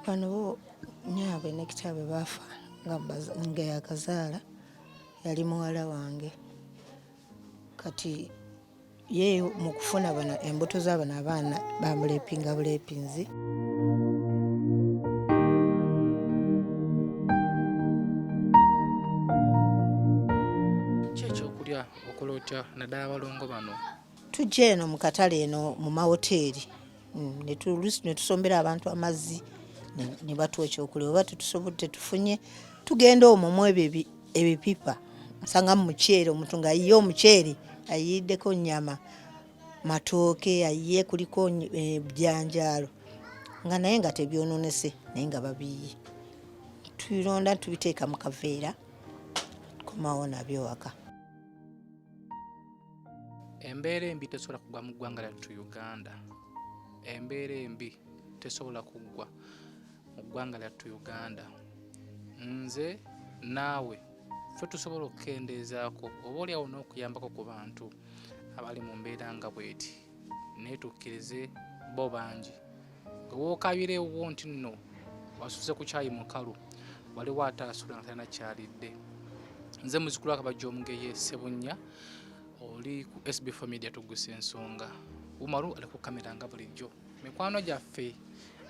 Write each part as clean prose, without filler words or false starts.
Bano nyaabwe ne kitaawe baafa nga yakazaala yali muwala wange kati ye mu kufuna bano embuto z'abano abaana bamuleepinga buleepinzi. Kyekyokulya okola otya naddala abalongo bano? Tujja eno mu katale eno mu mawoteeri ne tusombera abantu amazzi ne batuwa ekyokulya, oba tetusobodde tufunye tugenda omwo mu ebipipa nsanga mu muceere omuntu ng'ayiye omuceere ayiyiddeko nnyama matooke ayiye kuliko bjanjaalo nga naye nga tebyonoonese naye nga babiyiye, tubironda tubiteeka mu kaveera komawo nabyo waka. Embeera embi tesobola kugwa mu ggwanga lyattu Uganda. Embeera embi tesobola kuggwa mu ggwanga lyattu Uganda. Nze naawe ffe tusobola okukendeezaako oba oliawo n'okuyambako ku bantu abali mu mbeera nga bweti, naye tukkirize bo bangi. Nga wookabirewo nti nno wasuze ku kyayi mukalu waliwo ataasula nga talina kyalidde. Nze muzzukulu wa Kabajja Omugeye Ssebunnya, oli ku SB4 MEDIA tugguse ensonga. Umaru ali ku kamera nga bulijjo. Mikwano gyaffe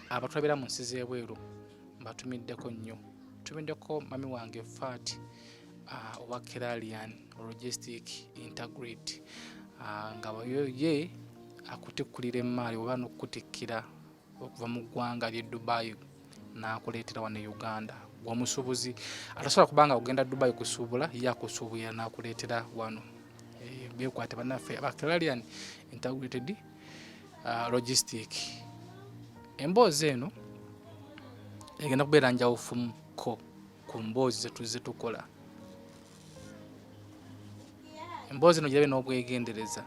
abatulabira mu nsi z'ebweru mbatumiddeko nnyo. Tumiddeko mami wange Faati owa Keralian Logistic Integrate nga ye akutikkulira emmaali oba n'okutikkira okuva mu ggwanga ly'e Dubai n'akuleetera wano e Uganda. Omusuubuzi atasobola kubanga ogenda Dubai kusuubula ye akusuubulira n'akuleetera wano. Beekwate bannaffe aba Keralian Integrated Logistic. Emboozi eno egenda kubeera njawufumuko ku mboozi ze tukola. Emboozi eno girabe n'obwegendereza.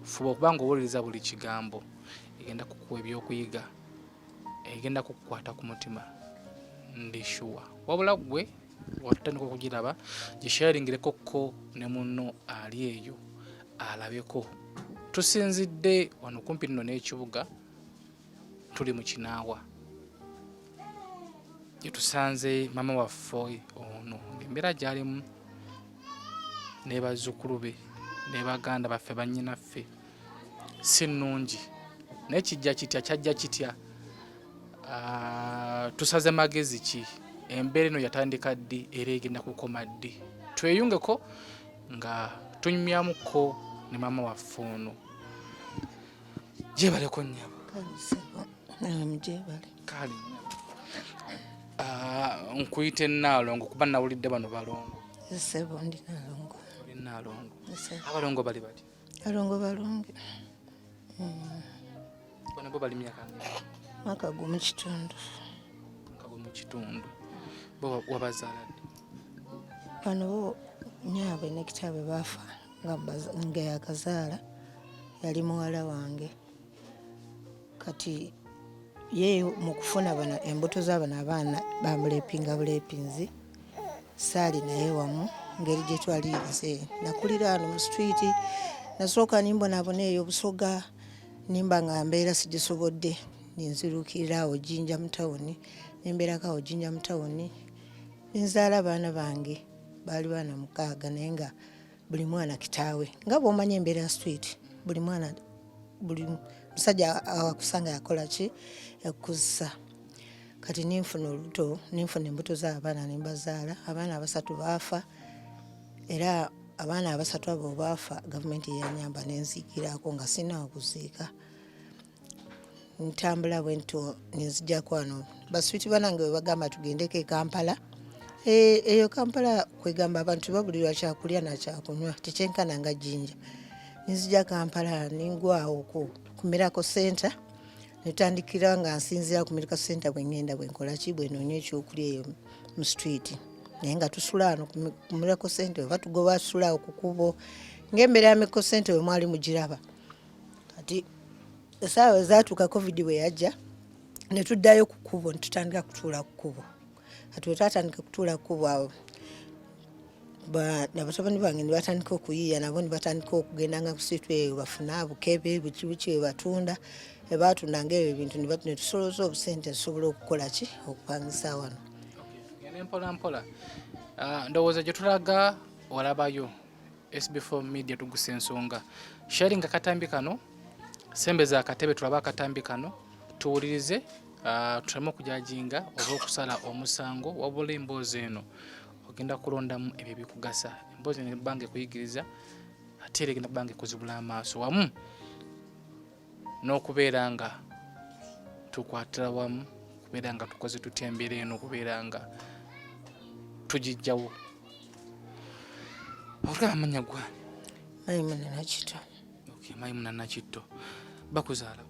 Fuba okubanga owuliriza buli kigambo, egenda kukuwa ebyokuyiga, egenda kukukwata ku mutima. Ndi sure wabula gwe watandika okugiraba gisharingireko ko ne munno ali eyo alabeko. Tusinzidde wano kumpi nno n'ekibuga, tuli mu Kinaawa gye tusanze mama waffe ono ng'embeera gy'alimu ne Bazukulube ne baganda baffe bannyinaffe si nnungi, naye kijja kitya kyajja kitya. Tusaze magezi ki? Embeera eno yatandika ddi era egenda kukoma ddi? Tweyungeko nga tunyumyamuko ne mama waffe ono. Gyebaleko nnyabo. Kale nkuyite Naalongo kuba nawulidde bano balongo. Ssebo ndi Naalongo. Oli Naalongo. Abalongo bali bati? Alongo balungi. Bano bo bali myaka ng'eki? Mwaka gumu kitundu. Mwaka gumu kitundu. Bo wabazaala ddi? Bano nyaabwe ne kitaawe baafa nga yakazaala yali muwala wange kati ye mu kufuna bano embuto z'abano abaana bamuleepinga buleepinzi saali naye wamu ngeri gye twalirize. Nakulira wano mu street, nasooka nimbonaabona eyo Busoga nimba nga mbeera sigisobodde ninzirukirira awo Jinja mu tawuni, nembeerako awo Jinja mu tawuni nzaala abaana bange baali baana 6 naye nga buli mwana kitaawe. Nga bw'omanya embeera ya street, buli mwana buli musajja awakusanga yakola ki yakuzza. Kati ninfuna oluto, ninfuna embuto z'abaana ne mbazaala. Abaana 3 baafa era abaana 3 abo baafa gavumenti yanyamba nenzikirako nga sina okuziika. Ntambula bwento nenzijjako wano. Baswiti banange bwe bagamba tugendeko e Kampala. Eyo Kampala kwegamba abantu babulirwa kyakulya na kyakunywa tekyenkana nga Jinja. Nzija Kampala ningwawo ku Miracle Center netandikira nga nsinzira ku Miracle Center bwe ngenda bwe nkola ki bwe noonya ekyokulya eyo mu street. Naye nga tusula wano ku Miracle Center oba tugoba tusula ku kubo ng'embeera ya Miracle Center bwe mwali mugiraba. Kati essaawa ezaatuuka COVID bwe yajja ne tuddayo ku kubo ne tutandika kutuula ku kubo. Kati bwe twatandika kutuula ku kubo awo batabani bange ne batandika okuyiiya nabo ne batandika okugendanga ku street eyo bafuna bukebe buki batunda ebaatundanga ebyo ebintu ne tusolooza obusente tusobola okukola ki okupangisa wano. Genda mpola mpola. Ndowooza gye tulaga olabayo SB4 media tuguse ensonga. Sharing akatambi kano, sembeza akatebe tulaba akatambi kano, tuwulirize tuleme okujajinga oba okusala omusango wabula emboozi eno ogenda kulondamu ebyo ebikugasa. Emboozi eno ebbange kuyigiriza ate era egenda kubanga ekuzibula amaaso wamu n'okubeera nga tukwatira wamu, kubeera nga tukoze tutya embeera eno, kubeera nga tugijjawo. Olugamba amanya gwa Maimuna Nakitto. Okay, Maimuna Nakitto. Bakuzaalawo?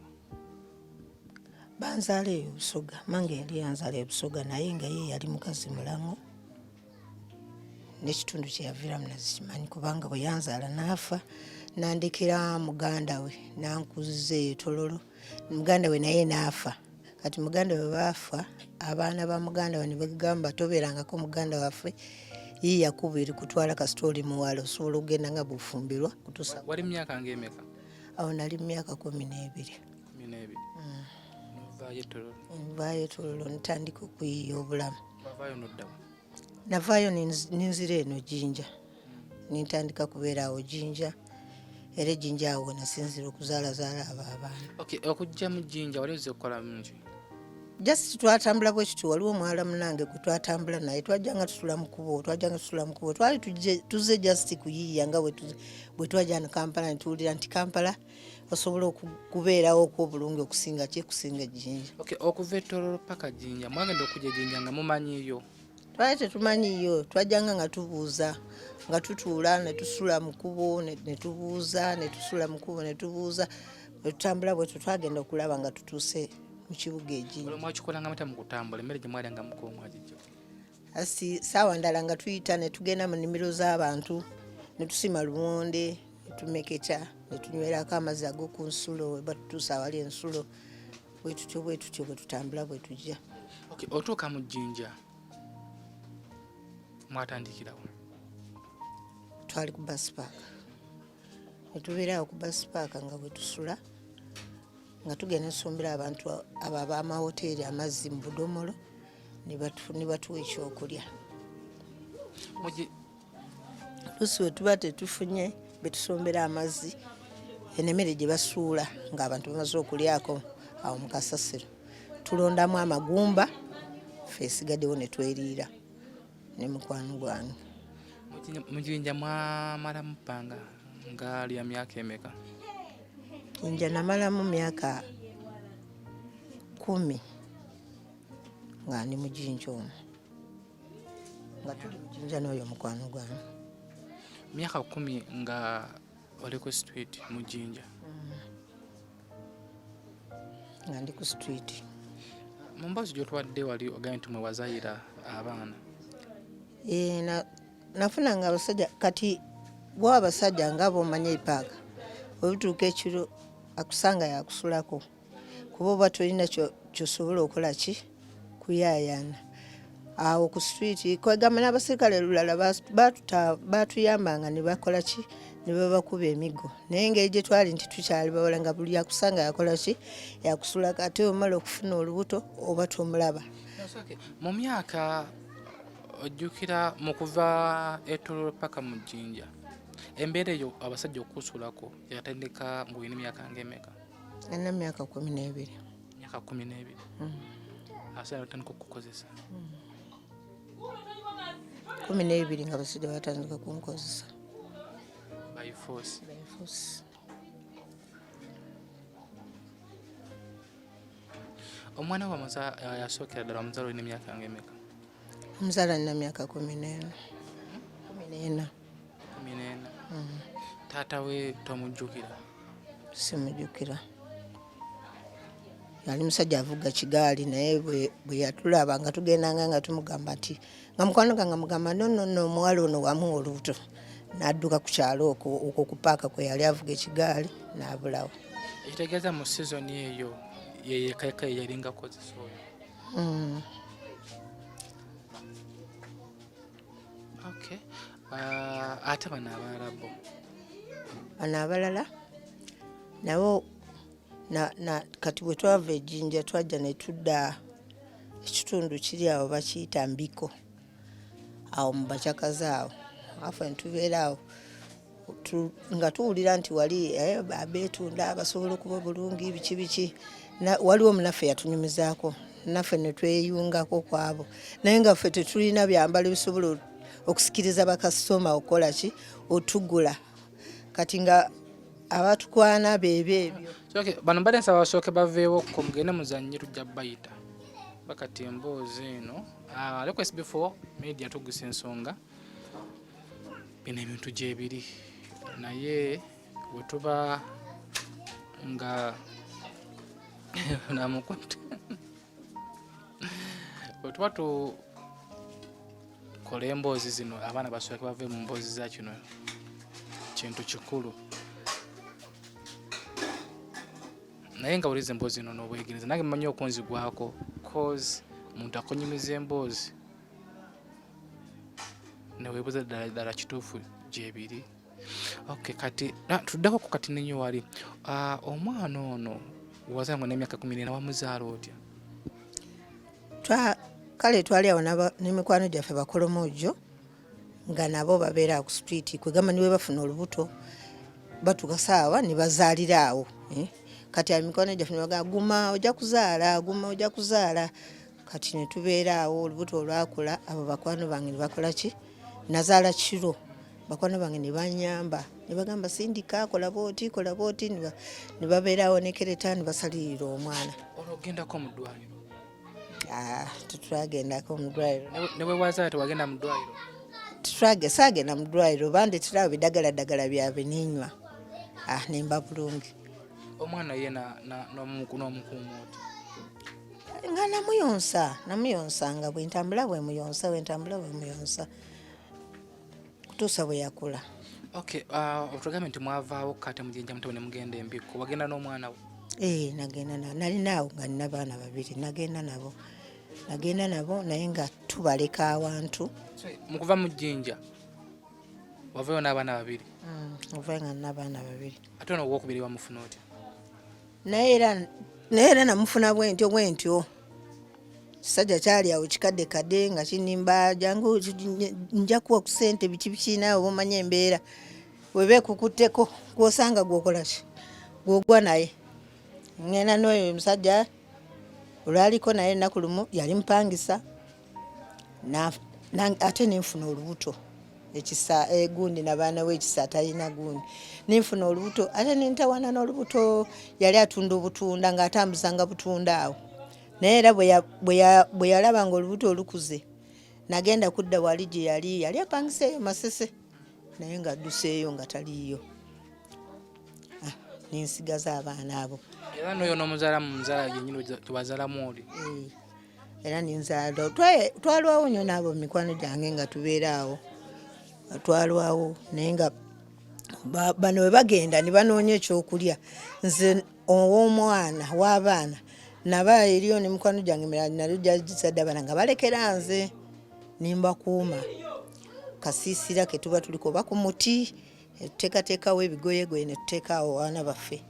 Banzaala eyo Busoga. Mange yali yanzaala e Busoga naye nga ye yali mukazi mulamu. N'ekitundu kye yaviiramu nazikimanyi kubanga bwe yanzaala n'afa nandikira muganda we nankuza Tololo. Muganda we naye n'afa. Kati muganda we baafa, abaana ba muganda we ne bagamba tobeerangako muganda waffe, ye yakubiri kutwala kasitooli muwala osobola okugenda nga bufumbirwa kutusa. Wali myaka ng'emeka? Awo nali myaka 12. 12. Novaayo Tololo? Nvaayo Tololo ntandika okuyiiya obulamu. Wavaayo n'oddawa? Navaayo ninzira eno Jinja. Nintandika kubeera awo Jinja. Era Jinja awo nasinzira okuzaalazaala abo abaana. Okay, okujja mu Jinja wali ozze okukola mungi? Just twatambula bwe kityo, waliwo omwala munange gwe twatambula naye twajjanga tutula mu kubo, twali tuzze just kuyiiya nga bwe twajja ne Kampala ne tuwulira nti Kampala osobola okubeerawo obulungi okusinga Jinja. Okay, okuva e Tololo paka Jinja, mwagenda okujja Jinja nga mumanyiiyo? Twali tetumanyiiyo, twajjanga nga tubuuza, nga tutuula ne tusula mu kubo ne tubuuza, ne tusula mu kubo ne tubuuza, bwe tutambula bwe twagenda okulaba nga tutuuse mu kibuga Jinja. Mwakikolanga mutya mu kutambula, emmere gye mwalya nga mukuuma agijja? Asi saawa ndala nga tuyita ne tugenda mu nnimiro z'abantu ne tusima luwonde ne tumeketa ne tunywerako amazzi ag'oku nsulo we batutuusa awali ensulo, bwe tutyo bwe tutambula bwe tujja. Okay, otuuka mu Jinja mwatandikirawo? Twali ku bus park. Ne tubeerawo ku bus park nga bwe tusula nga tugenda nsombera abantu abo ab'amahoteri amazzi mu budomolo ne batuwa ekyokulya. Lusi we tuba tetufunye be tusombera amazzi emmere gye basuula ng'abantu bamaze okulyako awo mu kasasiro, tulondamu amagumba ffe esigaddewo ne tweriira ne mukwano gwange. Mu Jinja mwamalamu bbanga nga lya myaka emeka? Jinja namalamu myaka 10 nga ndi mu Jinja omwo, nga tuli mu Jinja n'oyo mukwano gwange. Myaka 10 nga oli ku street mu Jinja? Nga ndi ku street. Mu mboozi gy'otwadde wali ogambye nti mwe wazaayira abaana? Nafunanga abasajja, kati bwa abasajja nga b'omanya epaaka bwe bituuka ekiro akusanga yakusulako kuba oba tolina kyosobola okukola ki kuyaayana awo ku street. Kwegamba n'abasirikale lulala baatuyambanga ne bakola ki ne babakuba emigo, naye engeri gye twali nti tukyali bawala nga buli akusanga yakola ki yakusulako, ate omala okufuna olubuto oba tomulaba. Mu myaka ojjukira mu kuva e Tololo paka mu Jinja, embeera eyo abasajja okukusulako yatandika ng'olina emyaka ng'emeka? Nina myaka 12. Myaka 12? Abasajja batandika okukukozesa? 12 nga abasajja batandika kunkozesa. By force? By force. Omwana wa yasookera ddala omuzaala olina emyaka ng'emeka? Omuzaala nina myaka 14. 14. Taata we tomujjukira? Simujjukira. Yali musajja avuga kigaali naye bwe yatulaba nga tugendanga nga tumugamba nti nga mukwano gange mugamba no omuwala ono wamu olubuto, n'adduka ku kyalo okwo ku paaka kwe yali avuga ekigaali n'abulawo. Ekitegeeza mu sizoni eyo yeyekaka yalinga kozesa oyo? Okay. Ate bano abalala bo? Bano abalala nabo na kati bwe twava ejjinja twajja ne tudda ekitundu kiri awo bakiyita Mbiko awo mu bakyakazi awo afe ntubeera awo nga tuwulira nti wali abeetunda basobola okuba bulungi biki waliwo munaffe yatunyumizaako naffe ne tweyungako kwabo naye nga ffe tetulina byambalo bisobola okusikiriza bakasitoma okukola ki otugula kati nga abatukwana bebe ebyo bano mbadde nsaba basooke baveewo ko mugende muzannye tujja bayita bakati emboozi eno aleko SB4 media tugusa ensonga bino ebintu gyebiri naye bwe tuba nga namukwata bwe tuba tukola emboozi zino abaana basooke bave mu mboozi za kino kintu kikulu naye nga ulize emboozi ino n'obwegeneza nange mmanyi okunzigwako cause muntu akonyumiza emboozi neweebuza ddala kituufu gyebiri. Okay, kati tuddako ku kati nenyo wali omwana ono wazango n'emyaka 14 wamuzaala otya? Kale twali awo n'emikwano gyaffe bakolomojo nga nabo babeera ku street kwegamba niwe bafuna olubuto batukasaawa ne bazaalira awo kati emikwano gyaffe ne bagamba guma ojja kuzaala kati ne tubeera awo olubuto olwakula abo bakwano bange ne bakola ki nazaala kiro bakwano bange ne banyamba ne bagamba sindika kola booti ne babeerawo ne kereta ne basalirira omwana. Ogendako mu ddwaliro? Tetwagendako mu ddwaliro. Ne bwe wazaala tewagenda mu ddwaliro? Saagenda mu ddwaliro bandeterawo biddagala byabwe ninywa nemba bulungi. Omwana ye n'omukuuma oti? Nga namuyonsa nga bwentambula bwe muyonsa kutuusa bwe yakula. Okay, otugambe nti mwavaawo kate mujinja mutabo ne mugenda Embiko, wagenda n'omwana wo? Nagenda nabo nalinaawo nga nina baana babiri nagenda nabo naye nga tubaleka awantu. Mukuva mu jjinja wavayo n'abaana babiri? Ovayo nga nina baana babiri. Ate ono owokubiri wamufuna otya? Naye era namufuna bwentyo kisajja kyali awo kikadde nga kinimba jangu nja kuwa ku ssente biki naawe omanya embeera webeekukutteko gw'osanga gwokola ki gwogwa naye. Ngenda n'oyo omusajja olwaliko naye ennaku lumu yali mpangisa ate nenfuna olubuto ekisa egundi n'abaana w'ekisa talina gundi nenfuna olubuto ate nentawana n'olubuto yali atunda obutunda ng'atambuzanga butunda awo naye era bwe yalaba nga olubuto olukuze nagenda kudda wali gye yali apangisa eyo Masese naye nga adduseeyo nga taliiyo nensigaza abaana abo. Era n'oyo n'omuzaala mu muzaala yennyini tewazaalamu oli? Era nenzaala twalwawo nnyo n'abo mu mikwano gyange nga tubeera awo twalwawo naye nga bano we bagenda ne banoonya ekyokulya nze ow'omwana w'abaana naba eriyo ne mikwano gyange mirala nalyo gyagizadde abaana nga balekera nze nimbakuuma kasiisira ke tuba tuliko oba ku muti tuteekateekawo ebigoyegoye ne tuteekaawo abaana baffe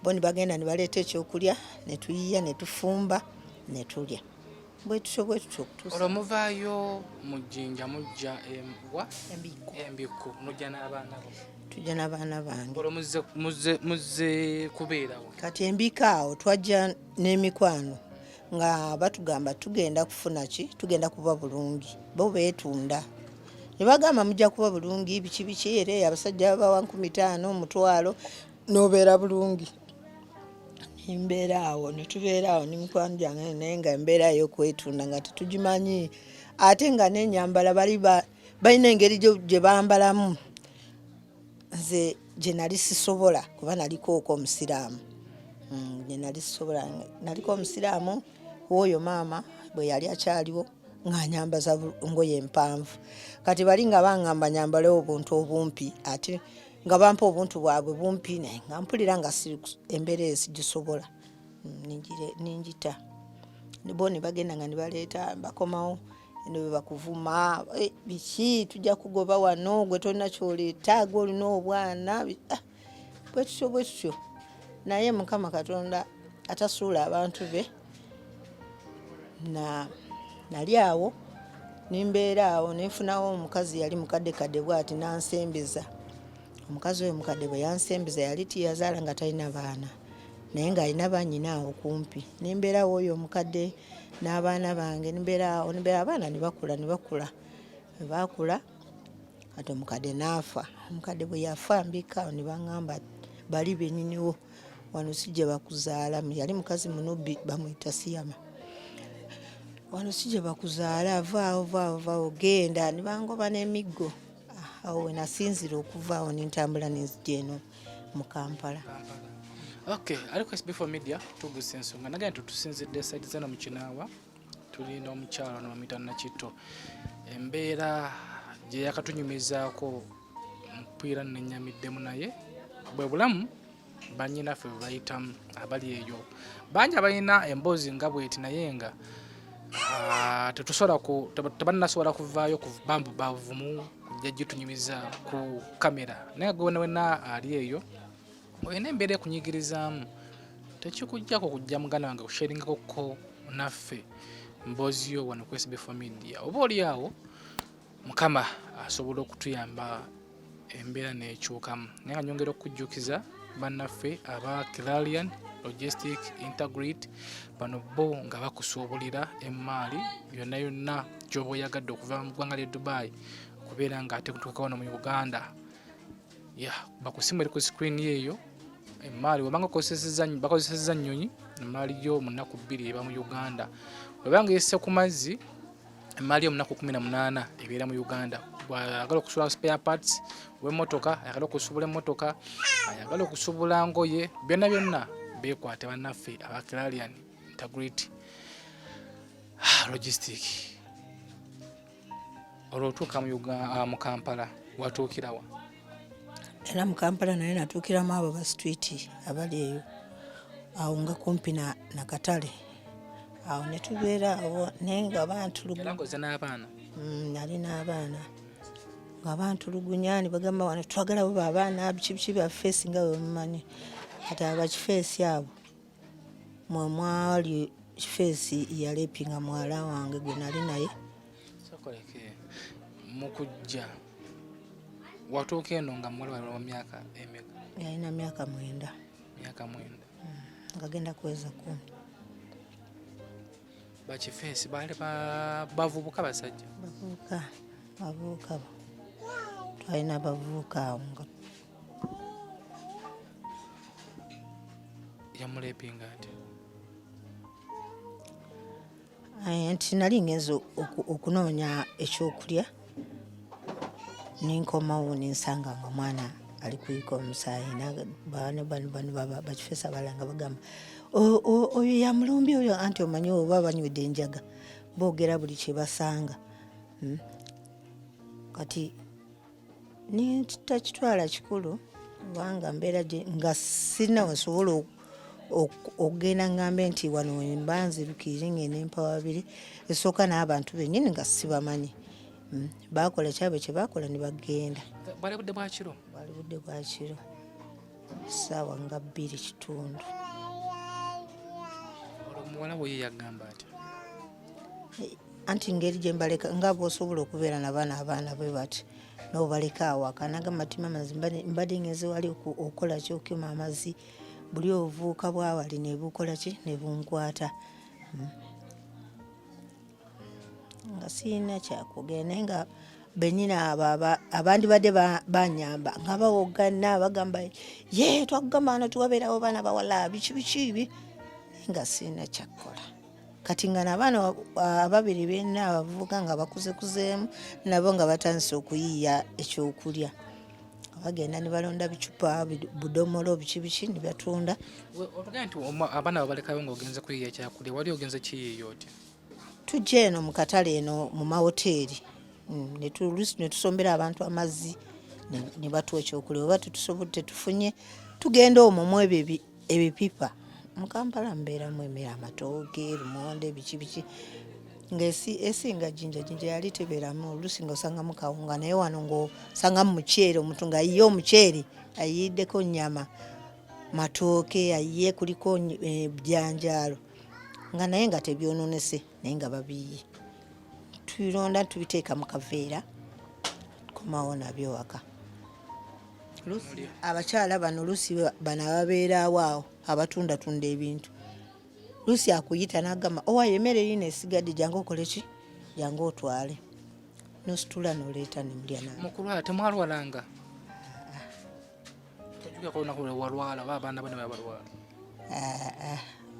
bo ne bagenda ne baleeta ekyokulya ne tuyiya ne tufumba ne tulya bwe tutyo okutuusa. Olwo muvaayo mu jjinja mujja Embiko nojja n'abaana bo? Tujja n'abaana bange. Olwo muzze kubeerawo? Kati Embiko awo twajja n'emikwano nga batugamba tugenda kufuna ki tugenda kuba bulungi bo beetunda ne bagamba mujja kuba bulungi biki era abasajja baba 15 omutwalo n'obeera bulungi. Embeera awo ne tubeera awo n'emikwano gyange naye nga embeera y'okwetunda nga tetugimanyi ate nga n'ennyambala balina engeri gye bambalamu nze gye nali sisobola kuba naliko omusiraamu gye nali sisobola naliko omusiraamu w'oyo maama bwe yali akyaliwo ng'anyambaza ngoye empanvu kati bali nga baŋŋamba nyambale obuntu obumpi ate nga bampa obuntu bwabwe bumpi naye nga mpulira nga embeera eyo sigisobola ninjita bo ne bagenda nga ne baleeta bakomawo ne bwe bakuvuma biki tujja kugoba wano gwe tolina kyoleeta gwe olina obwana bwe tutyo naye Mukama Katonda atasuula abantu be nali awo nimbeera awo nenfunawo omukazi yali mukaddekadde bw'ati nansembeza. Omukazi oyo mukadde bwe yansembeza yali tiyazaala nga talina baana naye ng'alina bannyina awo kumpi. Nimbeerawo oyo omukadde n'abaana bange nimbeera abaana ne bakula baakula ate omukadde n'afa. Omukadde bwe yafa mbika ne baŋŋamba bali bennyiniwo wano si gye bakuzaala, yali mukazi munubbi bamuyita Siyama. Wano si gye bakuzaala, vaawo genda. Ne bangoba n'emiggo. Awo we nasinzira okuvaawo n'entambula n'enzija eno mu Kampala. Okay, aliko SB4 MEDIA tugusa ensonga naga tutusinzidde side zeno mu Kinaawa tulina omukyalo n'omuyita Nakitto. Embeera gye yakatunyumizaako mupiira nennyamiddemu naye bwe bulamu bannyinaffe bwe bayitamu abali eyo. Bangi abalina emboozi nga bweti naye nga tebannasobola kuvaayo ku bambu bavumu kujja gitunyumiza ku kamera. Naye gwe wena ali eyo olina embeera ekunyigirizaamu tekikujjako kujja muganda wange kusheringako naffe mboozi yo wano ku SB4 MEDIA. Oba oli awo Mukama asobola okutuyamba embeera nekyukamu. Naye nga nyongera okujjukiza bannaffe aba Clarion Logistic Integrity bano bo nga bakusuubulira emmaali yonna yonna gy'oba oyagadde okuva mu ggwanga lya Dubai okubeera nga ate kutuuka wano mu Uganda. Bakusimu eri ku screen eyo emmaali webanga bakozesezza nnyonyi emmaali yo mu nnaku 2 eba mu Uganda. Webanga yesse ku mazzi emmaali yo mu nnaku 18 ebeera mu Uganda. Bw'ayagala okusubula spare parts w'emmotoka, ayagala okusubula emmotoka, ayagala okusubula ngoye, byonna beekwate bannaffe aba Clarion Integrity Logistic. Olwotuuka mu Kampala watuukirawa? Era mu Kampala naye natuukiramu abo ba street abali eyo awo nga kumpi na katale awo ne tubeera awo naye nga bantulugunya. N'abaana nali n'abaana nga bantulugunya ne bagamba wano twagala bo abaana biki byaffe singa bwe mumanyi ate abakifeesi abo mwe mwali kifeesi yalepinga mwala wange gwe nali naye. Sokoleke mukujja watuuka eno nga muwala wa myaka emeka? Yalina myaka 9. Myaka 9. Ngagenda kuweza 10. Bakifeesi baali bavubuka basajja? Bavubuka twalina bavubuka awo nga yamulepinga ati nti nali ngenza okunoonya ekyokulya ninkomawo ninsanga nga omwana ali kuyika omusaayi bano bakifeesa balanga bagamba oyo yamulumbi oyo anti omanyi oba banywedde enjaga boogera buli kye basanga. Kati nitakitwala kikulu kubanga mbeera nga sirina wesobola okugenda ngambe nti wano mbanzirukire ngenda empawa 2 esooka n'abantu bennyini nga sibamanyi. Bakola kyabwe kye bakola ne bagenda. Bwali budde bwa kiro? Bwali budde bwa kiro ssaawa nga 2:30. Omuwala we yagamba ati anti ngeri gye mbaleka nga bw'osobola okubeera n'abaana bwe bati n'obaleka awaka nagamba ti mama mbadde ngenze wali okukola kyokima amazzi buli obuvuuka bwawali ne bukola ki ne bunkwata nga sirina kyakugenda naye nga bennyina abandi badde banyamba nga bawoggana bagamba ye twakugamba wano tuwabeerawo baana bawala biki ibi nga sirina kyakkola. Kati nga n'abaana ababiri benna abavubuka nga bakuzekuzeemu nabo nga batandise okuyiiya ekyokulya bagenda ne balonda bicupa budomolo biki ne batunda. Otugaa nti abaana babalekayo ng'ogenze kuyiiya ekyakulya wali ogenze kiyiiya otya? Tujja eno mu katale eno mu mawoteeri ne tusombera abantu amazzi ne batuwa ekyokulya oba tetufunye tugenda omwo mu ebyo ebipipa. Mu Kampala mbeeramu emmere amatooke lumonde biki ng'esinga jinja yali tebeeramu oluusi ng'osangamu kawunga naye wano ng'osangamu muceere omuntu ng'ayiye omuceere ayiyiddeko nnyama matooke aye kuliko bjanjalo nga naye nga tebyononese naye nga babiye tubironda tubiteeka mu kaveera komawo nabyo waka. Lusi abakyala bano lusi bano ababeerawo awo abatundatunda ebintu lusi akuyita n'agamba owaye emmere yino esigadde jangu okole ki jangu otwale nositula noleeta nemulya nawe. Mukulwala temwalwalanga? Tojuka kuona kule walwala babaana bano babalwala.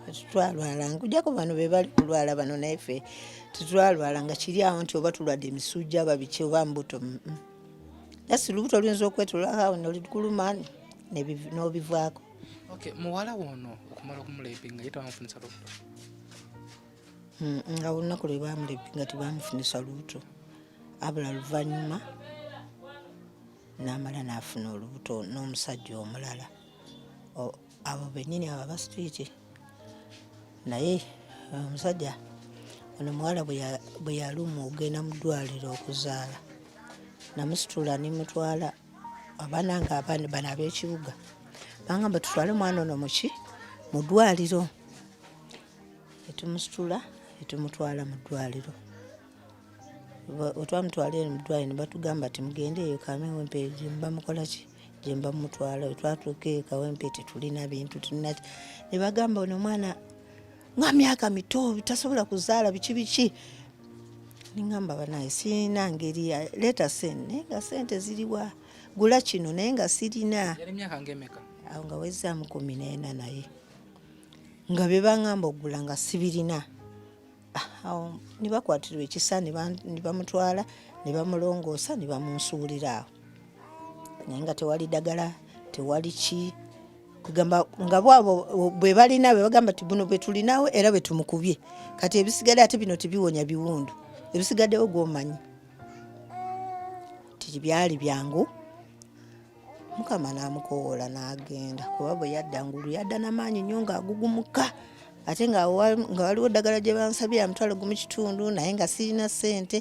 Tutwalwalanga kujjako bano be bali kulwala bano naye ffe tutwalwalanga kiri awo nti oba tulwadde emisujja babiki oba mbuto. Nasi lubuto luyinza okwetolaawo nolikuluma n'obivaako. Okay, muwala wono okumala okumulepinga ye tebamufunisa lubuto? Nga olunaku lwe bamulepinga tebamufunisa lubuto abula luvannyuma n'amala n'afuna olubuto n'omusajja omulala abo bennyini abo abasitwiti. Naye omusajja ono muwala bwe yaluma ogenda mu ddwaliro okuzaala namusitula nimutwala abaana nga abaana bano ab'ekibuga bangamba tutwale mwana ono muki mu ddwaliro etumusitula etumutwala mu ddwaliro. Otwamutwala eno mu ddwaliro ne batugamba ti mugende eyo Kawempe gye mba mukola ki gye mba mutwala. Twatuuka eyo Kawempe tetulina bintu tulina ne bagamba ono mwana nga myaka mito tasobola kuzaala biki ningamba banaye sirina ngeri leeta sente naye nga sente ziriwa gula kino naye nga sirina. Yali myaka ng'emeka? Awo nga wezaamu 14 naye nga bye bangamba okugula nga sibirina. Awo ne bakwatirwa ekisa ne bamutwala ne bamulongoosa ne bamunsuulira awo naye nga tewali ddagala tewali ki kugamba nga bwabo bwe balina bwe bagamba ti buno bwe tulinawo era bwe tumukubye kati ebisigadde ate bino tebiwonya biwundu ebisigaddewo gw'omanyi tibyali byangu. Mukama n'amukowoola n'agenda kuba bwe yadda ngulu yadda n'amaanyi nnyo ng'agugumuka ate nga waliwo eddagala gye bansabye amutwale gumu kitundu naye nga sirina ssente.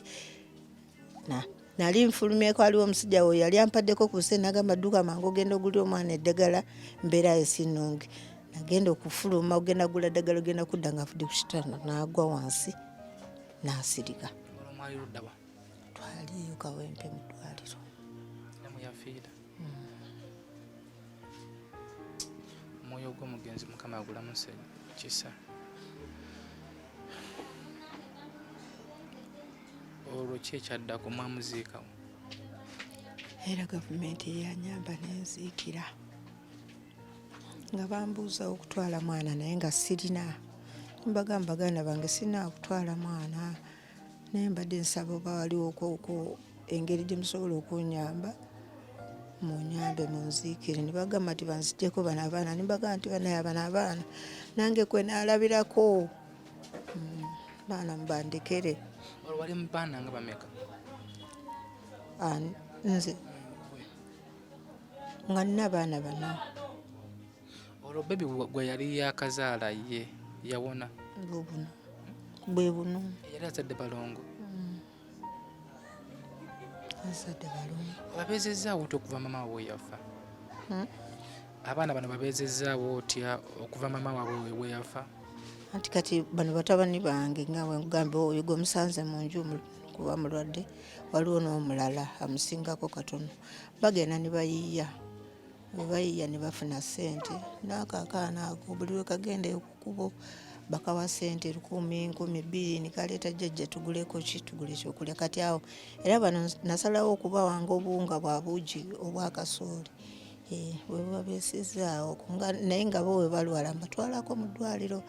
Nali nfulumyeko aliwo omusajja we yali ampaddeko ku ssente n'agamba dduka mangu ogenda ogulira omwana eddagala mbeera esinunge. Nagenda okufuluma ogenda gula ddagala ogenda kudda nga afudde ku kitanda n'agwa wansi n'asirika. Twaliyo Kawempe mu ddwaliro. Yafiira. Omwoyo gw'omugenzi Mukama agulamuse kisa. Olwo ki ekyaddako mwamuziikawo? Era gavumenti yanyamba n'enziikira nga bambuuza okutwala mwana naye nga sirina. Mbagamba baganda bange sirina okutwala mwana naye mbadde nsaba oba waliwo engeri gye musobola okunyamba munyambe munziikire. Ne bagamba nti banziggyeko bano abaana ne mbagamba nti banaye abano abaana nange kwe naalabirako baana mubandekere. Wali mu baana nga bameka? Nze nga nina abaana bana. Olwo bebi gwe yali yakazaala ye yawona? Bwe buno. Yali azadde balongo? Azadde balongo. Babeezezaawo otya okuva mama waabwe yafa? Abaana bano babeezezaawo otya okuva mama waabwe we yafa? Anti kati bano batabani bange nga bwe nkugambe oyo gwe musanze mu nju kuba mulwadde waliwo n'omulala amusingako katono. Bagenda ne bayiiya bwe bayiiya ne bafuna ssente n'akaakaana ako buli lwe kagenda okukubo bakawa ssente 10,000, 2,000 ne kaleeta jjajja tuguleko ki tugule ekyokulya. Kati awo era bano nasalawo okubawanga obuwunga bwa buugi obwakasooli bwe babeesezaawo naye nga bo we balwala mbatwalako mu ddwaliro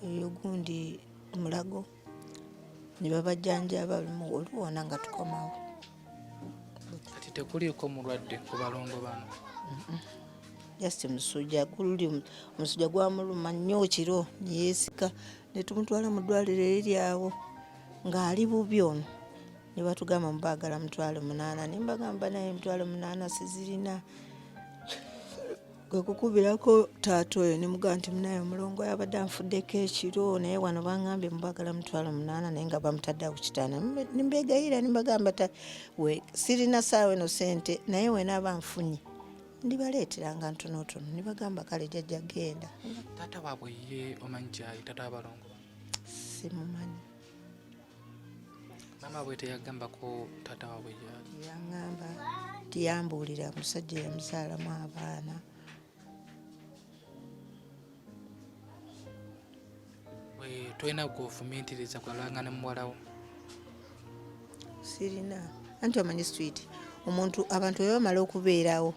eyo gundi Mulago ne babajjanjaba oluwona nga tukomawo. Kati tekuliiko mulwadde ku balongo bano? Just musujja guli omusujja gwamuluma nnyo kiro ne yeesika ne tumutwala mu ddwaliro eriri awo ng'ali bubi ono ne batugamba mubaagala mutwale 8 ne mbagamba naye mutwale 8 sizirina. Gwe kukubirako taata oyo ne mugamba nti munaye omulongo yabadde anfuddeko ekiro naye wano bangambye mubaagala mutwale 8 naye nga bamutadde ku kitanda. Ne mbegayira ne mbagamba we sirina saawa eno ssente naye we naaba nfunye ndibaleeteranga ntonotono ne bagamba kale jjajja genda. Taata waabwe ye omanyi gyali taata w'abalongo? Simumanyi. Maama bwe teyagambako taata waabwe gyali? Yaŋŋamba tiyambuulira musajja yamuzaalamu abaana. Tolina gwofumiitiriza kwalanga ne muwalawo? Sirina. Anti omanyi street omuntu abantu bwe bamala okubeerawo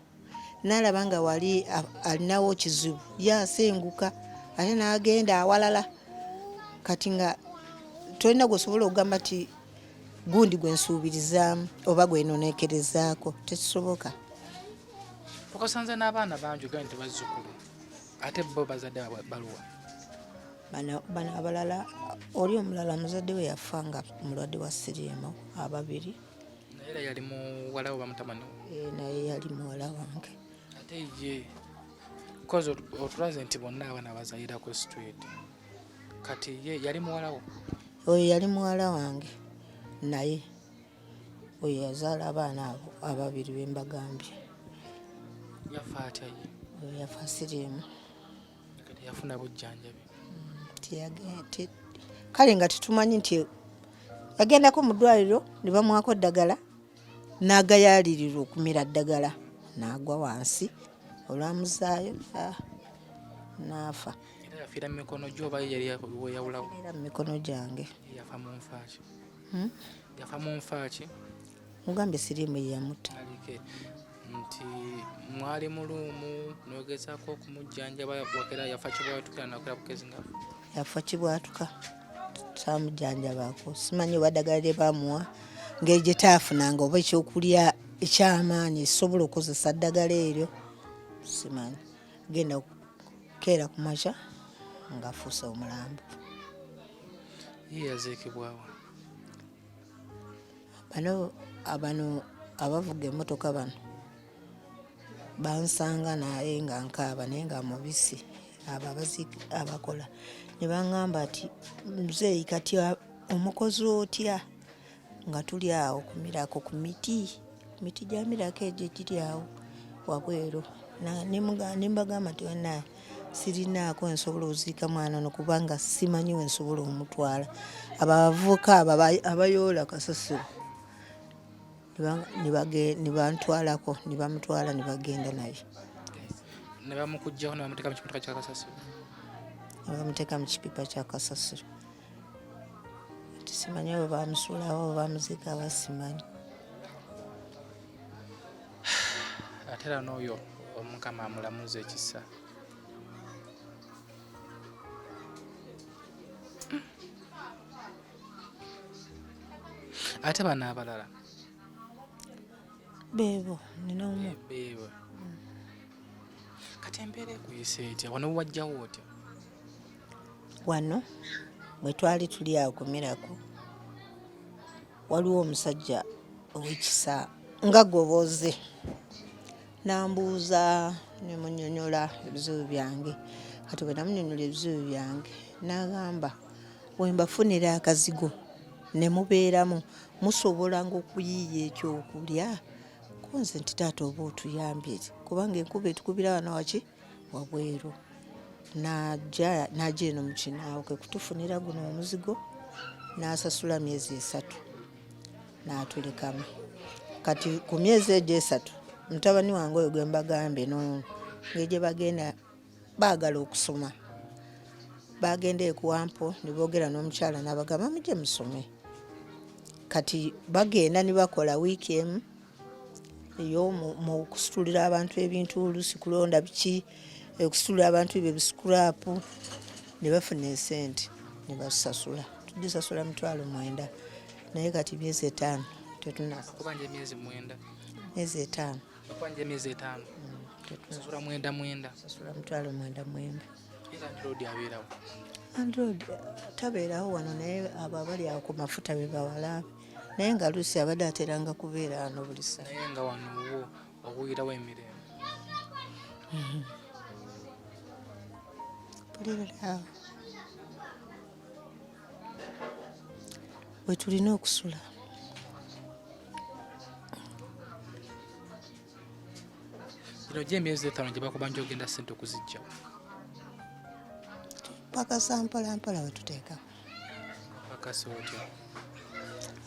n'alaba nga wali alinawo kizibu yasenguka ate n'agenda awalala. Kati nga tolina gwosobola okugamba ti gundi gwe nsuubirizaamu oba gwe noonekerezaako, tekisoboka. Okasanze n'abaana bangi ogamba nti bazzukulu ate bo bazadde baluwa? Bano abalala oli omulala muzadde we yafa nga mulwadde wa siriimu, ababiri. Naye era yali muwala we bamutamani? Naye yali muwala wange. Ate ye kozi otulaze nti bonna abaana bazaalira ku street, kati ye yali muwala wo? Oyo yali muwala wange, naye oyo yazaala abaana abo ababiri be mbagambye. Yafa atya ye? Oyo yafa siriimu. Kati yafuna bujjanjabi? Kale nga tetumanyi nti yagendako mu ddwaliro ne bamuwako eddagala n'agayalirirwa okumira ddagala n'agwa wansi olwamuzaayo n'afa. Era yafiira mu mikono gyo oba yali yawulawo? Era mu mikono gyange. Yafa mu nfa ki? Yafa mu nfa ki? Mugambe siriimu ye yamutta. Nti mwali mu luumu n'ogezaako okumujjanjaba wakera yafa kibwatukira nakera bukezi nga yafa kibwatuka tamujjanjabaako. Simanyi oba ddagala lye bamuwa ngeri gye taafunanga oba ekyokulya ekyamaanyi ekisobola okukozesa ddagala eryo simanyi. Genda keera ku makya ng'afuuse omulambo. ye yaziikibwawa? Abano abavuga emmotoka bano bansanga naye nga nkaaba naye nga mubisi abo abakola ne baŋŋamba ati muzeeyi kati omukozi otya nga tuli awo kumirako ku miti gya mirako egyo giri awo wabweru. Ne mbagamba nti wanaye sirinaako ensobola oziika mwana no kubanga simanyi we nsobola omutwala. Abavubuka abo abayoola kasasiro ne bantwalako ne bamutwala ne bagenda naye. Ne bamukugjaho ne bamuteeka mu kipipa kya kasasiro? Ne bamuteeka mu kipipa kya kasasiro. Simanyi oba bamusuulawo oba bamuziika aba simanyi. Ate era n'oyo omukama amulamuza ekisa. Ate bano abalala? Beebo nina omu. Beebo. Kati embeera ekuyise etya? Wano wajjawo otya? Wano bwe twali tuli awo kumirako waliwo omusajja ow'ekisa nga goboze n'ambuuza ne munnyonnyola ebizibu byange. Kati bwe namunnyonnyola ebizibu byange n'agamba we mbafunira akazigo ne mubeeramu musobolanga okuyiiya ekyokulya. Kunze nti taata oba otuyambye kubanga enkuba etukubira wano waki wabweru. N'ajja eno mu kinaawo ke kutufunira guno omuzigo n'asasula myezi 3 n'atulekamu. Kati ku myezi egyo 3 mutabani wange oyo gwe mbagambye ngeri gye bagenda baagala okusoma bagenda ekuwampo ne boogera n'omukyala n'abagamba mujje musome. Kati bagenda ne bakola wiiki emu eyo mu kusitulira abantu ebintu oluusi kulonda biki okusitulira abantu ebyo bisikulapu ne bafuna esente ne basasula. Tugisasula 9,000 naye kati myezi 5 tetunasa. Kubanja emyezi 9? Myezi 5. Kubanja emyezi 5? Sasula 9,000? Sasula 9,000. Era Android abeerawo? Android tabeerawo wano naye abo abali awo ku mafuta be bawalabe naye nga luusi abadde ateranga kubeera wano buli saa. Naye nga wano wo obuyirawo emirembe? Pulirawo bwe tulina okusula. kino gye emyezi 5 gye bakubanja ogenda ssente okuzijja paka sampala mpala wetuteeka bakasi otyo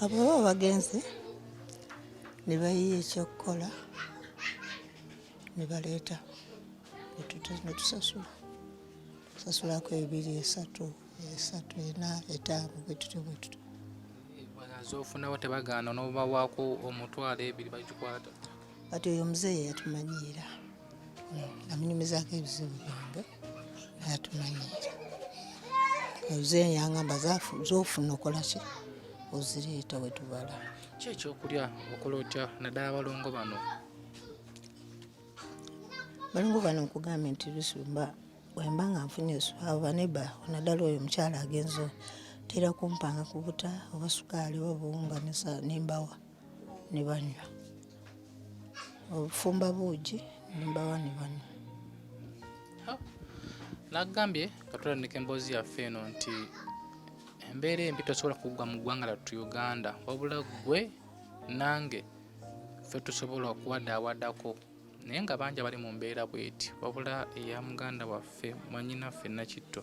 abo baba bagenzi ne bayiya ekyokukola ne baleeta ne tusasulako 2 3 4 5 bwetutyo z'ofunawo tebagaana n'obawaako omutwalo 2 bagikwata kati oyo omuzeeyi yatumanyiira namunyumizaako ebizibu byange nayatumanyiira omuzeeyi yangamba z'ofuna okolaki ozireeta wetubala ki ekyokulya okola otya naddala balongo bano nkugambye nti lusumba wemba nga nfunye eswava neba naddala oyo omukyala agenzo tera kumpanga ku buta oba sukaali oba buwunga nembawa ne banywa obufumba buugi nembawa ne banywa nagambye katulabika emboozi yaffe eno nti embeera embi tosobola kuggwa mu ggwanga lyattu Uganda wabula ggwe nange ffe tusobola okuwadaawadako naye nga bangi bali mu mbeera bweti wabula eya muganda waffe mwanyinaffe Nakitto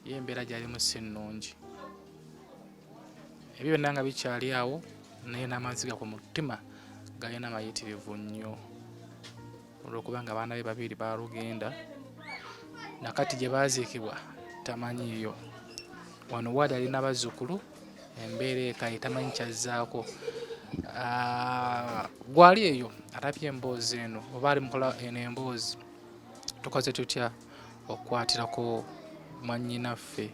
ye embeera gyalimu si nnungi ebyo byonna nga bikyali awo naye n'amaziga ku mutima galina mayitirivu nnyo olw'okubanga abaana be 2 baalugenda nakati gye baaziikibwa tamanyiiyo wano waali alina bazzukulu embeera ekaye tamanyi kyazzaako gwali eyo atabye emboozi eno oba ali mukola eno emboozi tukoze tutya okukwatirako mwannyinaffe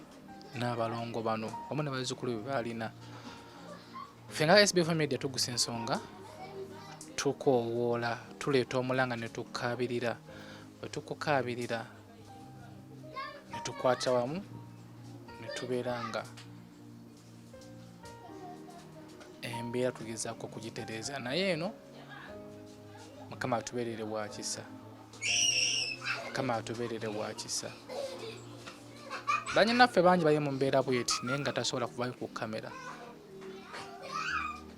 n'abalongo bano wamu ne bazzukulu be baalina ffe nga SB4 MEDIA tugusa ensonga tukoowoola tuleeta omulanga ne tukaabirira bwe tukukaabirira ne tukwata wamu ne tubeera nga embeera tugezaako okugitereeza naye eno Mukama atubeerere bwa kisa bannyinaffe bangi bali mu mbeera bweti naye nga tasobola kuvayo ku kamera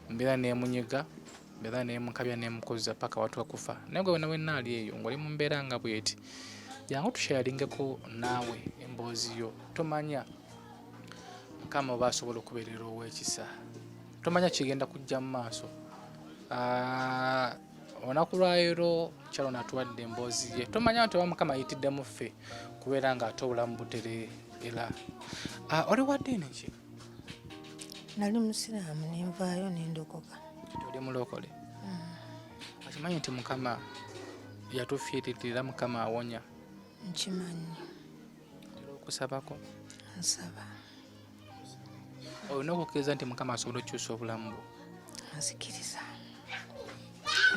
mbeera neemunyiga mbeera neemukabya neemukoza paka watu wakufa naye gwe wena wenna ali eyo ng'oli mu mbeera nga bweti jangu tushayaringeko naawe emboozi yo tomanya Mukama oba asobola okubeerera ow'ekisa tomanya kigenda kujja mu maaso olunaku lwaleero kyalo natuwadde emboozi ye tomanya nti oba Mukama ayitiddemu ffe kubeera nga ate obulamu butereera oli wa ddiini ki nali musiraamu nenvaayo nendokoka oli mulokole okimanyi nti Mukama yatufiiririra Mukama awonya nkimanyi okusabako nsaba olina okukkiriza nti Mukama asobola okukyusa obulamu bwo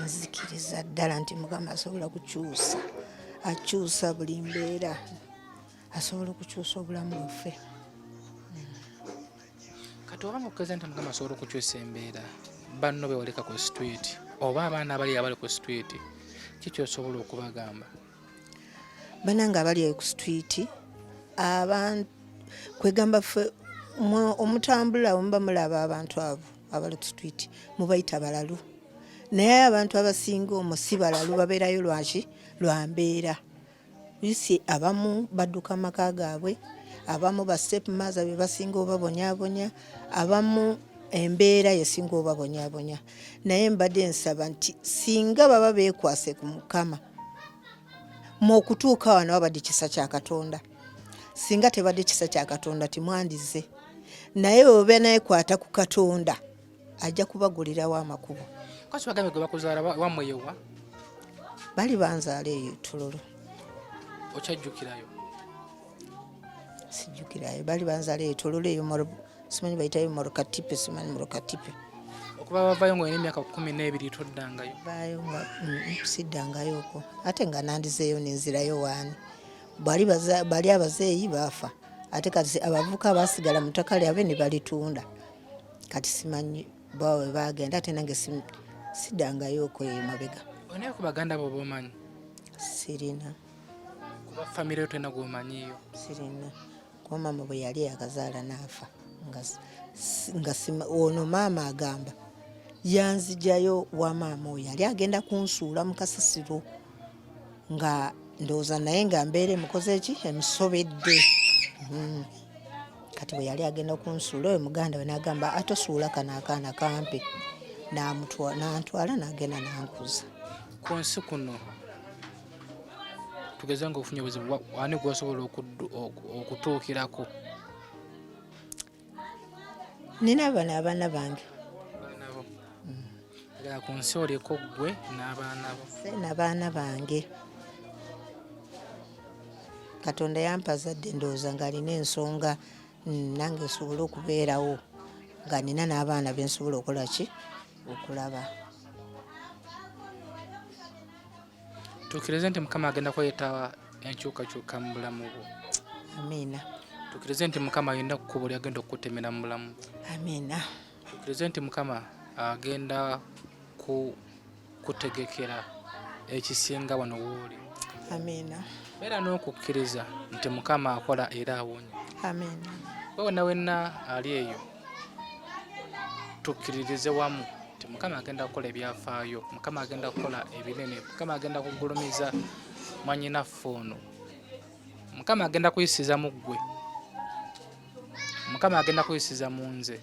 nzikiriza ddala nti Mukama asobola akyusa buli mbeera asobola okukyusa obulamu bwaffe kati oba mukkiriza nti Mukama asobola okukyusa embeera banno bewaleka ku street oba abaana abali ku street kiki osobola okubagamba bananga abali ku street kwegamba ffe omutambula muba mulaba abantu abo abali ku street mubayita balalu naye abantu abasinga omwo si balalu babeerayo lwa mbeera bisi abamu badduka maka gaabwe abamu ba step maza be basinga obabonyabonya abamu embeera yesinga obabonyabonya naye mbadde nsaba nti singa baba beekwase ku Mukama mu okutuuka wano wabadde kisa kya Katonda singa tebadde kisa kya Katonda timwandize naye obe neekwata ku Katonda ajja kubagulirawo amakubo kwaki bagambe gwe bakuzaala wamwe yowa bali banzaala eyo Tululu okyajjukirayo sijjukirayo bali banzaala eyo Tululu eyo simanyi bayitayo Morokatipe simanyi Morokatipe okuba bavayo nga olina emyaka 12 toddangayo bayo nga siddangayo okwo ate nga nandizeeyo nenzirayo waani bali abazeeyi baafa ate kati abavuka basigala mu ttaka lyabwe ne balitunda kati simanyi bawe bagenda ate nange siddangayo okwo eyo mabega onaye ku baganda bo bomanyi sirina kuba famire yo tena gwomanyiyo sirina kuba mama bwe yali yakazaala naafa nga ono maama agamba yanzijayo wa maama oyo yali agenda kunsuula mu kasasiro nga ndowooza naye nga mbeere mukoze ki emusobedde. Kati bwe yali agenda kunsuula oyo muganda we n'agamba atosuula kano akaana kampe, n'antwala n'agenda n'ankuza. Ku nsi kuno tugeze nga ofunye obuzibu wani gwosobola okutuukirako? Nina bano abaana bange. Ku nsi oliko gwe n'abaana bo? N'abaana bange. Katonda yampazadde ndowooza ng'alina ensonga nange nsobole okubeerawo nga nina n'abaana be nsobola okukola ki okulaba. Tukkirize nti Mukama agenda kuleeta enkyukakyuka mu bulamu bwo. Amiina. Tukkirize nti Mukama alina kkubo lyagenda okukutemera mu bulamu bwo. Amiina. Tukkirize nti Mukama agenda kutegekera ekisinga wano w'oli. Amiina. Beera n'okukkiriza nti Mukama akola era awonya. Amiina. Wonna wenna ali eyo tukkiririze wamu nti Mukama agenda kukola ebyafaayo, Mukama agenda kukola ebinene, Mukama agenda kugulumiza mwannyinaffe ono, Mukama agenda kuyisiza mu ggwe, Mukama agenda kuyisiza mu nze,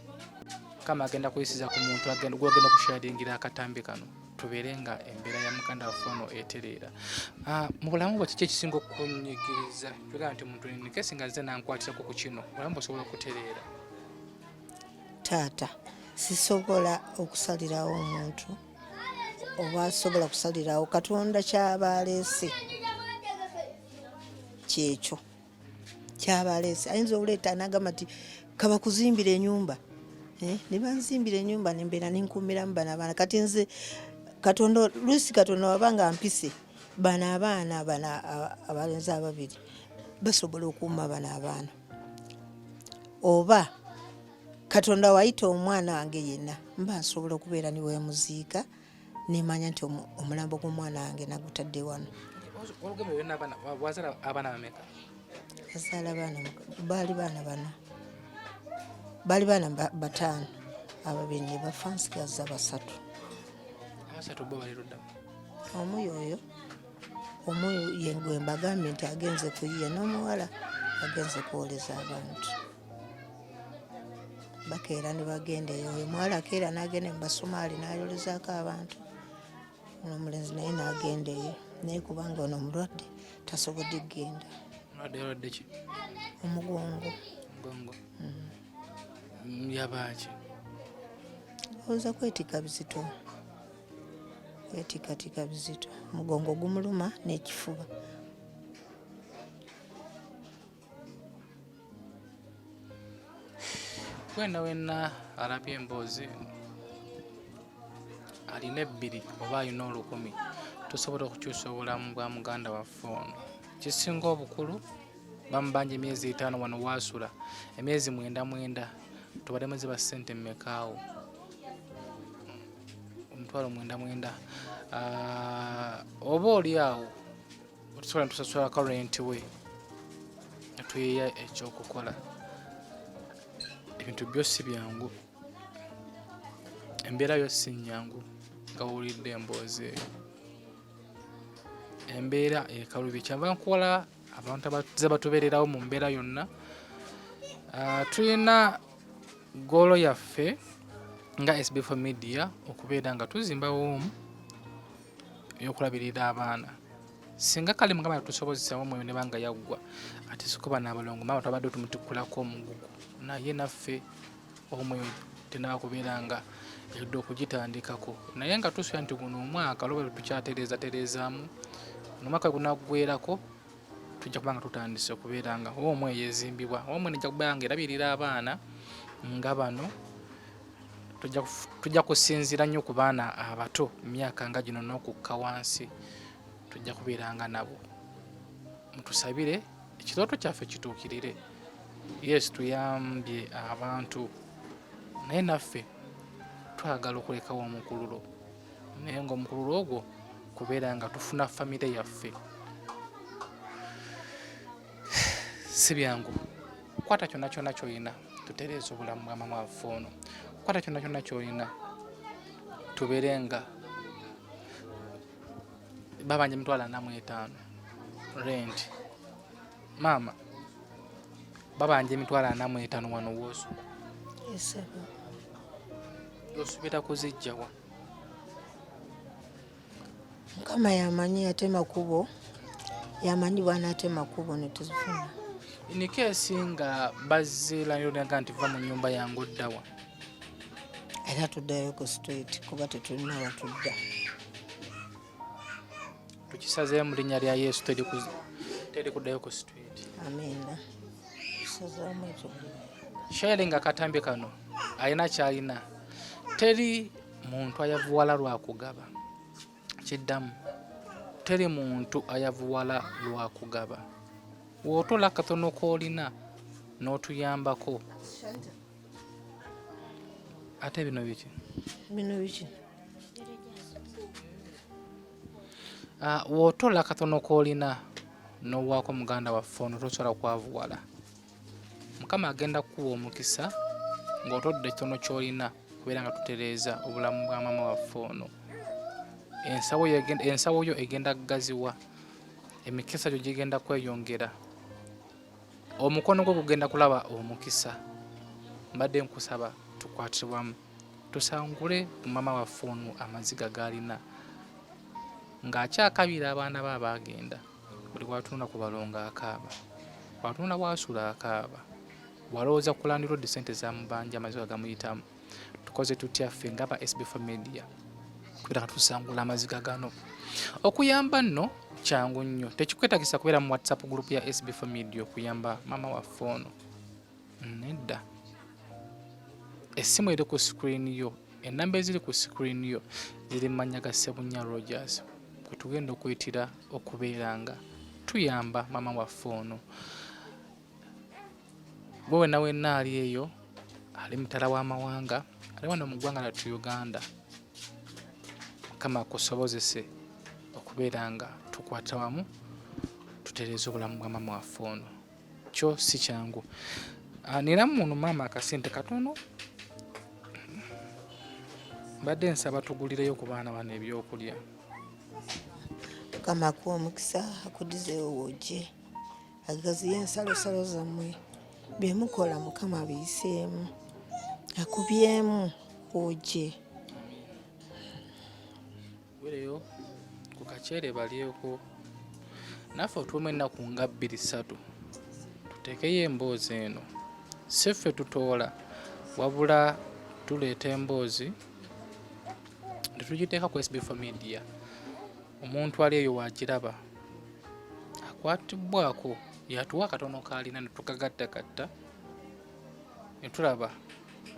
Mukama agenda kuyisiza ku muntu gw'ogenda okusharingira akatambi kano. Tubeere nga embeera ya muganda waffe ono etereera. Mu bulamu bwe kiki ekisinga okunyigiriza? Tugamba nti muntu nikesi nga nze nankwatirako ku kino, bulamu busobola okutereera. Taata, sisobola okusalirawo omuntu oba asobola kusalirawo. Katonda kyaba aleese kyekyo kyaba aleese. Ayinza okuleeta n'agamba nti kabakuzimbira ennyumba, ne banzimbira ennyumba nembeera ninkuumiramu bano abaana. Kati nze Katonda luusi Katonda wabanga mpise bano abaana bano abalenzi ababiri basobola okuuma bano abaana, oba Katonda wayita omwana wange yenna mba nsobola okubeera niwe muziika nemanya nti omulambo gw'omwana wange nagutadde wano. Wazaala abaana bameka? Yazaala baana baali baana bana, baali baana bataano, ababiri ne bafa nsigaza basatu. Abasatu bo bali ludda? Omu yoyo, omu yengwe mbagambye nti agenze kuyiya, n'omuwala agenze kwoleza abantu. Bakeera ne bagenda eyo, oyo muwala akeera n'agenda mu Basumaali n'ayolezaako abantu, n'omulenzi naye n'agenda eyo, naye kubanga ono omulwadde tasobodde kugenda. Mulwadde ki? Omugongo. Mugongo. Yabaaki? Oza kwetika bizito, kwetikatika bizito, mugongo gumuluma n'ekifuba. Wenna alabye emboozi alina ebbiri oba alina 1000, tusobola okukyusa obulamu bwa muganda waffe ono. Kisinga obukulu bamubanja emyezi 5 wano wasula, emyezi 9 tubalemu ziba ssente mmekaawo? 9,000. Oba oli awo tusobola ntusasula current we tuyeya ekyokukola. Ebintu byosi byangu, embeera yo si nnyangu nga wulidde emboozi eyo. Embeera ekalubye. Kyava nkola abantu abazze batubeererawo mu mbeera yonna. Tulina goolo yaffe nga SB4 MEDIA okubeera nga tuzimba woomu ey'okulabirira abaana. Singa kale Mukama yatusobozesa omwoyo ne banga yaggwa, ate sikuba n'abalongo mama twabadde tumutikkulako omugugu, naye naffe omwoyo tenaba kubeera nga edda okugitandikako. Naye nga tusubira nti guno omwaka lwe tukyatereezaamu, omwaka gunaggweerako tujja kuba nga tutandise okubeera nga omwe yeezimbibwa, omwe nejja kubeera nga erabirira abaana nga bano. Tujja kusinziira nnyo ku baana abato myaka nga gino n'okukka wansi, tujja kubeera nga nabo. Mutusabire ekirooto kyaffe kituukirire. Yes, tuyambye abantu, naye naffe twagala okulekawo omukululo, naye ng'omukululo ogwo kubeera nga tufuna famire yaffe. Si byangu. Kwata kyonna kyonna ky'olina tutereeze obulamu bwa mama waffe ono. Kwata kyonna kyonna ky'olina tubeere nga babanje emitwalo 45 rent. Mama babanje emitwalo 45 wano wosu esebo osubira kuzijjawa. Mukama yamanyi ate makubo yamanyi bwana ate makubo ne tuzifuna. Inikesi nga bazira yonaga nti va mu nyumba yangu oddawa. Era tuddayo ku street kuba tetulina watudda. Tukisazeeyo mu linnya lya Yesu teri kuddayo ku street. Amina. Tusazaamu ekyo. Sharing akatambi kano alina kyalina. Teri muntu ayavuwala lwa kugaba. Kiddamu. Teri muntu ayavuwala lwa kugaba. Wootola katono koolina n'otuyambako. Ate bino biki? Bino biki? Wootola katono koolina n'owaako muganda waffe ono tosobola kwavuwala. Mukama agenda kuwa omukisa ng'otodde kitono ky'olina kubeera nga tutereeza obulamu bwa maama waffe ono. Ensawo yo egenda kugaziwa, emikisa gyo gigenda kweyongera, omukono gwo gugenda kulaba omukisa. Mbadde nkusaba tukwatibwamu tusangule ku maama waffe ono amaziga g'alina ng'akyakabira abaana be abaagenda. Buli bw'atunula ku balongo akaaba, bw'atunula bw'asula akaaba, bw'alowooza kulandira oddi ssente z'amubanja amaziga gamuyitamu. Tukoze tutya ffe ng'aba SB4 MEDIA kubeera nga tusangula amaziga gano. Okuyamba nno kyangu nnyo, tekikwetagisa kubeera mu WhatsApp group ya SB4 MEDIA okuyamba maama waffe ono. Nedda. Essimu eri ku screen yo, ennamba eziri ku screen yo ziri mu mannya ga Ssebunya Rogers kwe tugenda okuyitira okubeera nga tuyamba maama waffe ono. Bwe wenna ali eyo, ali mutala w'amawanga, ali wano mu ggwanga lyattu Uganda, Mukama akusobozese okubeera nga tukwata wamu tutereeza obulamu bwa maama waffe ono. Kyo si kyangu. Niramu muno maama akasente katono. Mbadde nsaba tugulireyo ku baana bano ebyokulya. Mukama akuwa omukisa akudizeewo wojje. Agaziye ensalosalo zammwe. Bye mukola Mukama abiyiseemu. Akubyemu wojje. Wereyo ku kaceere balyeko. Naffe otuumu ennaku nga 2-3 tuteekeyo emboozi eno. Si ffe tutoola wabula tuleeta emboozi tetugiteeka ku SB4 MEDIA. Omuntu ali eyo wagiraba akwatibwako yatuwa akatono kaalina ne tukagattagatta ne tulaba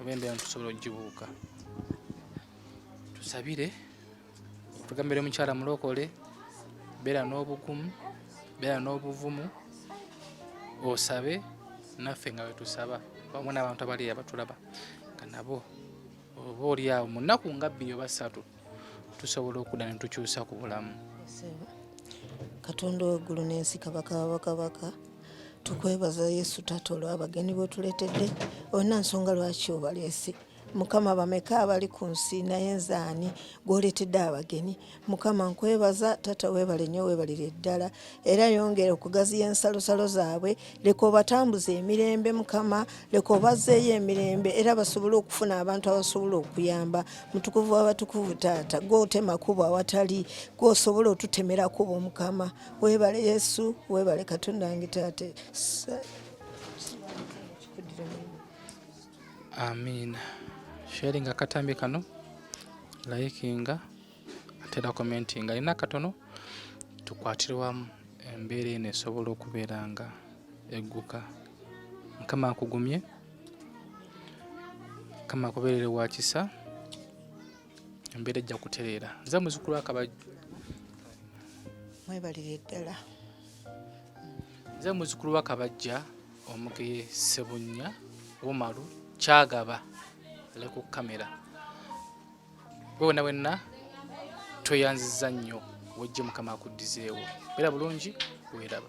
oba embeera tusobola ogibuuka. Tusabire tugambire omukyala mulokole, beera n'obugumu, beera n'obuvumu, osabe naffe nga wetusaba wamu n'abantu abali abatulaba nga nabo oba oli awo mu nnaku nga 2 oba 3 tusobola okudda ne tukyusa ku bulamu. Katonda w'eggulu n'ensi, kabaka w'abakabaka, tukwebaza Yesu Taata olw'abagenyi b'otuleetedde. Olina nsonga lwaki obaleese. Mukama bameka abali ku nsi naye nze ani gw'oleetedde abagenyi. Mukama nkwebaza Taata, weebale nnyo, weebalire ddala era yongera okugaziya ensalosalo zaabwe. Leka obatambuze emirembe Mukama, leka obazzeeyo emirembe era basobole okufuna abantu abasobola okuyamba. Mutukuvu w'abatukuvu Taata, gw'otema kubo awatali, gw'osobola otutemera kubo Mukama. Weebale Yesu, weebale Katonda wange Taata. Amiina. Sharing akatambi kano, likinga, atera commentinga. Alina katono tukwatire wamu embeera eno esobola okubeera nga egguka. Mukama akugumye, Mukama akubeerere wa kisa, embeera ejja kutereera. Nze muzzukulu akabajja. Mwebalire ddala. Nze muzzukulu w'akabajja omugeye Ssebunya Bumalu Kyagaba ali ku kamera. Bwe wenna tweyanziza nnyo wejje Mukama akuddizeewo. Beera bulungi, weeraba.